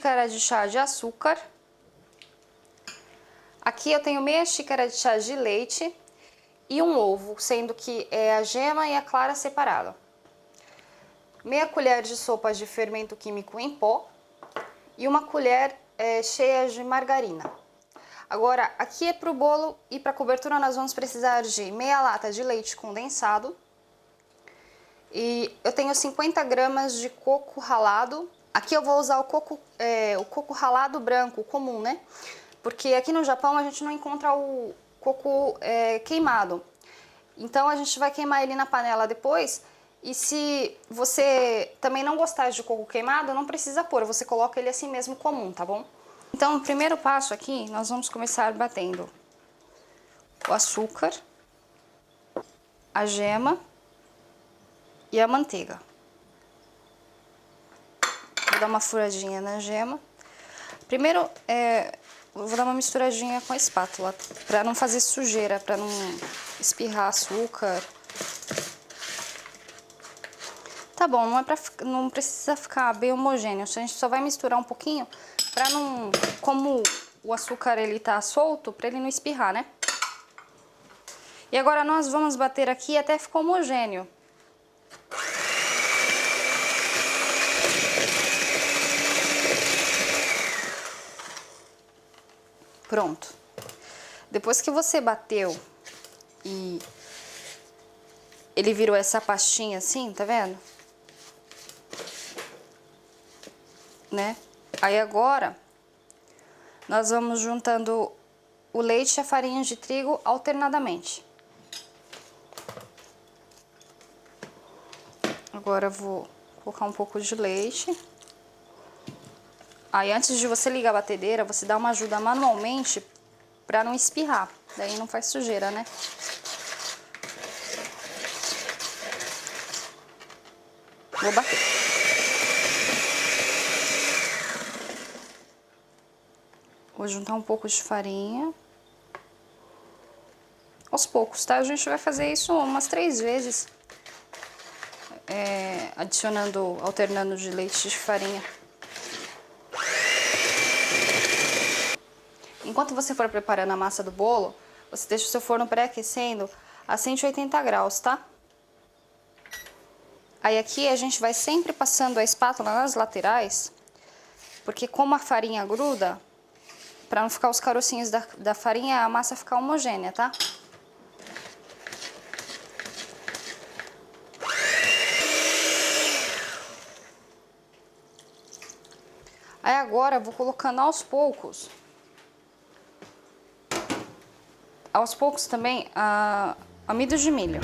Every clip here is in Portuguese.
xícara de chá de açúcar. Aqui eu tenho meia xícara de chá de leite e um ovo, sendo que é a gema e a clara separada. Meia colher de sopa de fermento químico em pó e uma colher cheia de margarina. Agora, aqui para o bolo e para a cobertura nós vamos precisar de meia lata de leite condensado. E eu tenho 50 gramas de coco ralado. Aqui eu vou usar o coco ralado branco, comum, né? Porque aqui no Japão a gente não encontra o coco queimado. Então a gente vai queimar ele na panela depois. E se você também não gostar de coco queimado, não precisa pôr, você coloca ele assim mesmo comum, tá bom? Então o primeiro passo aqui, nós vamos começar batendo o açúcar, a gema e a manteiga. Vou dar uma furadinha na gema. Primeiro, eu vou dar uma misturadinha com a espátula, pra não fazer sujeira, pra não espirrar açúcar. Tá bom, não precisa ficar bem homogêneo, a gente só vai misturar um pouquinho pra não... Como o açúcar ele tá solto, pra ele não espirrar, né? E agora nós vamos bater aqui até ficar homogêneo. Pronto. Depois que você bateu e ele virou essa pastinha assim, tá vendo? Né? Aí agora nós vamos juntando o leite e a farinha de trigo alternadamente. Agora eu vou colocar um pouco de leite. Aí antes de você ligar a batedeira, você dá uma ajuda manualmente pra não espirrar. Daí não faz sujeira, né? Vou bater. Vou juntar um pouco de farinha. Aos poucos, tá? A gente vai fazer isso umas 3 vezes. Alternando de leite e de farinha. Enquanto você for preparando a massa do bolo, você deixa o seu forno pré-aquecendo a 180 graus, tá? Aí aqui a gente vai sempre passando a espátula nas laterais, porque como a farinha gruda, pra não ficar os carocinhos da farinha, a massa ficar homogênea, tá? Aí agora eu vou colocando aos poucos também amido de milho.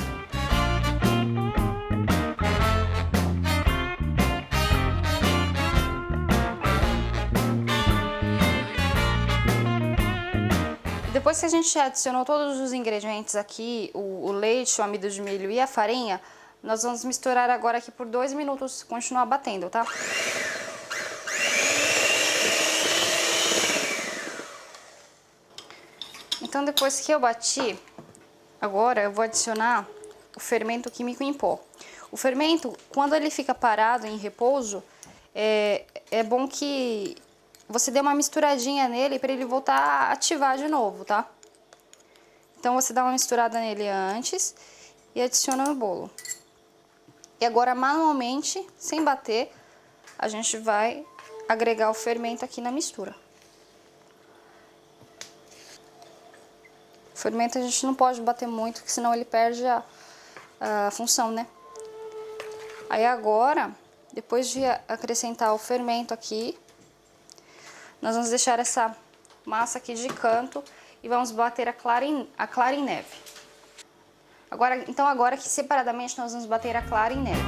Depois que a gente adicionou todos os ingredientes aqui, o leite, o amido de milho e a farinha, nós vamos misturar agora aqui por 2 minutos, continuar batendo, tá? Então depois que eu bati, agora eu vou adicionar o fermento químico em pó. O fermento, quando ele fica parado em repouso, é bom que você dê uma misturadinha nele para ele voltar a ativar de novo, tá? Então você dá uma misturada nele antes e adiciona no bolo. E agora manualmente, sem bater, a gente vai agregar o fermento aqui na mistura. O fermento a gente não pode bater muito, porque senão ele perde a função, né? Aí agora, depois de acrescentar o fermento aqui, nós vamos deixar essa massa aqui de canto e vamos bater a clara em neve. Então agora aqui separadamente nós vamos bater a clara em neve.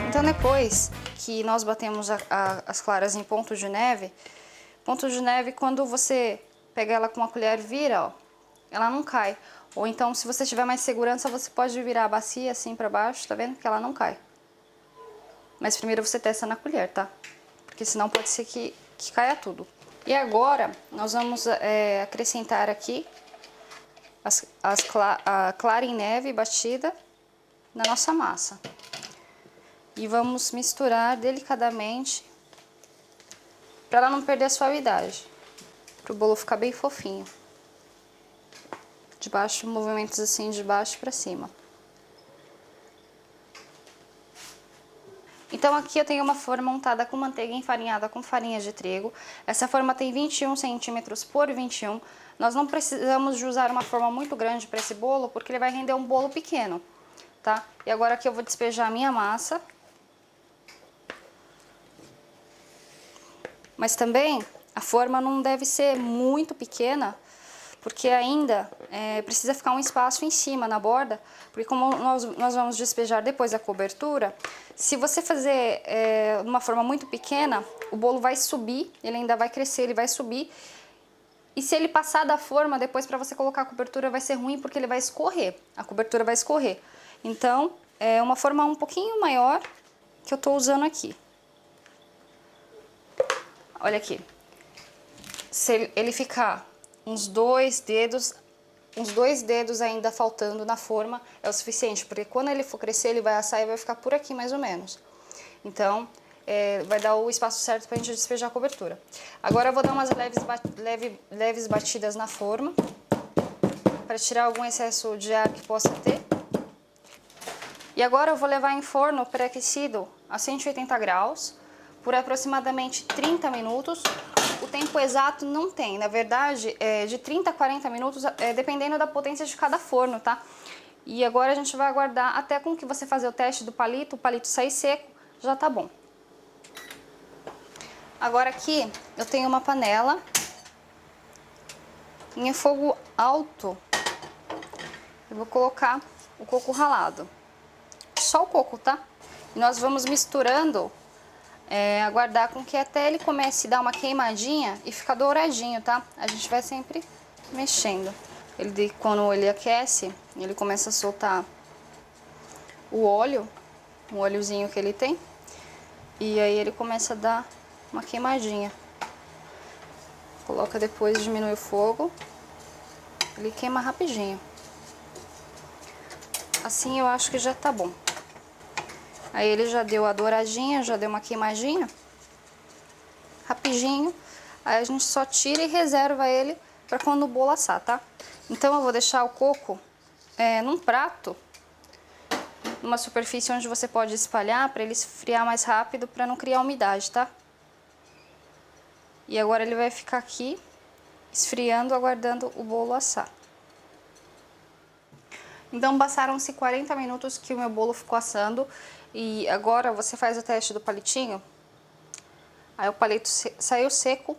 Então depois que nós batemos as claras em ponto de neve, quando você pega ela com uma colher e vira, ó, ela não cai. Ou então, se você tiver mais segurança, você pode virar a bacia assim pra baixo, tá vendo? Que ela não cai. Mas primeiro você testa na colher, tá? Porque senão pode ser que caia tudo. E agora, nós vamos acrescentar aqui a clara em neve batida na nossa massa. E vamos misturar delicadamente para ela não perder a suavidade, para o bolo ficar bem fofinho. De baixo, movimentos assim de baixo para cima. Então aqui eu tenho uma forma untada com manteiga enfarinhada com farinha de trigo. Essa forma tem 21 centímetros por 21. Nós não precisamos de usar uma forma muito grande para esse bolo, porque ele vai render um bolo pequeno, tá? E agora aqui eu vou despejar a minha massa. Mas também a forma não deve ser muito pequena, porque ainda precisa ficar um espaço em cima, na borda, porque como nós vamos despejar depois da cobertura, se você fazer uma forma muito pequena, o bolo vai subir, ele ainda vai crescer, ele vai subir, e se ele passar da forma, depois para você colocar a cobertura vai ser ruim, porque ele vai escorrer, a cobertura vai escorrer. Então, é uma forma um pouquinho maior que eu tô usando aqui. Olha aqui, se ele ficar uns dois dedos ainda faltando na forma, é o suficiente, porque quando ele for crescer, ele vai assar e vai ficar por aqui mais ou menos. Então, vai dar o espaço certo pra gente despejar a cobertura. Agora eu vou dar umas leves batidas na forma, para tirar algum excesso de ar que possa ter. E agora eu vou levar em forno pré-aquecido a 180 graus, por aproximadamente 30 minutos. O tempo exato não tem, na verdade, de 30 a 40 minutos, dependendo da potência de cada forno, tá? E agora a gente vai aguardar até com que você fazer o teste do palito, o palito sair seco, já tá bom. Agora aqui eu tenho uma panela em fogo alto, eu vou colocar o coco ralado, só o coco, tá? E nós vamos misturando, aguardar com que até ele comece a dar uma queimadinha e ficar douradinho, tá? A gente vai sempre mexendo. Quando ele aquece, ele começa a soltar o óleozinho que ele tem, e aí ele começa a dar uma queimadinha. Coloca depois, diminui o fogo, ele queima rapidinho. Assim eu acho que já tá bom. Aí ele já deu a douradinha, já deu uma queimadinha, rapidinho. Aí a gente só tira e reserva ele para quando o bolo assar, tá? Então eu vou deixar o coco num prato, numa superfície onde você pode espalhar para ele esfriar mais rápido, para não criar umidade, tá? E agora ele vai ficar aqui esfriando, aguardando o bolo assar. Então passaram-se 40 minutos que o meu bolo ficou assando. E agora você faz o teste do palitinho. Aí o palito saiu seco,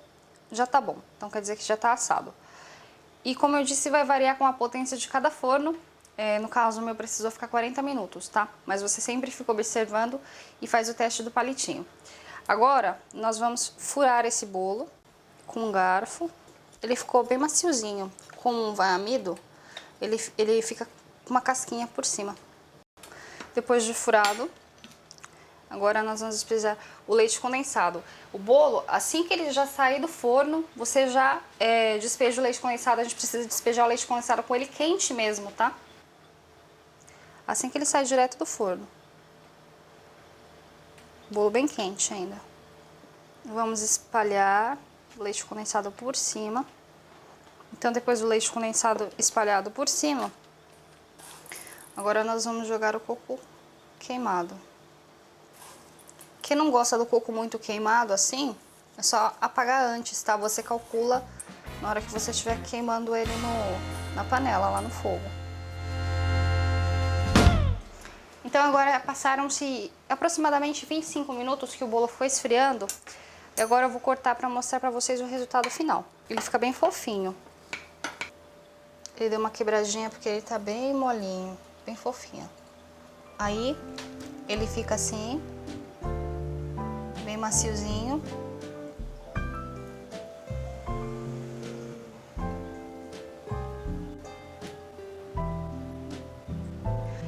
já tá bom. Então quer dizer que já tá assado. E como eu disse, vai variar com a potência de cada forno. No caso, o meu precisou ficar 40 minutos, tá? Mas você sempre fica observando e faz o teste do palitinho. Agora, nós vamos furar esse bolo com um garfo. Ele ficou bem maciozinho. Como vai amido, ele fica com uma casquinha por cima. Depois de furado, agora nós vamos precisar o leite condensado. O bolo, assim que ele já sair do forno, você já despeja o leite condensado. A gente precisa despejar o leite condensado com ele quente mesmo, tá? Assim que ele sai direto do forno. Bolo bem quente ainda. Vamos espalhar o leite condensado por cima. Então, depois do leite condensado espalhado por cima, agora nós vamos jogar o coco queimado. Quem não gosta do coco muito queimado assim, é só apagar antes, tá? Você calcula na hora que você estiver queimando ele na panela, lá no fogo. Então agora passaram-se aproximadamente 25 minutos que o bolo foi esfriando. E agora eu vou cortar para mostrar para vocês o resultado final. Ele fica bem fofinho. Ele deu uma quebradinha porque ele tá bem molinho, bem fofinho. Aí ele fica assim, bem maciozinho.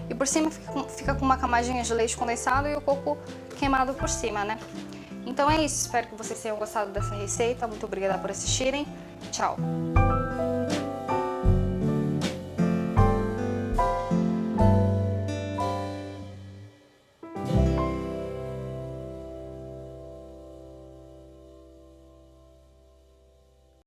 E por cima fica com uma camadinha de leite condensado e o coco queimado por cima, né? Então é isso, espero que vocês tenham gostado dessa receita. Muito obrigada por assistirem. Tchau!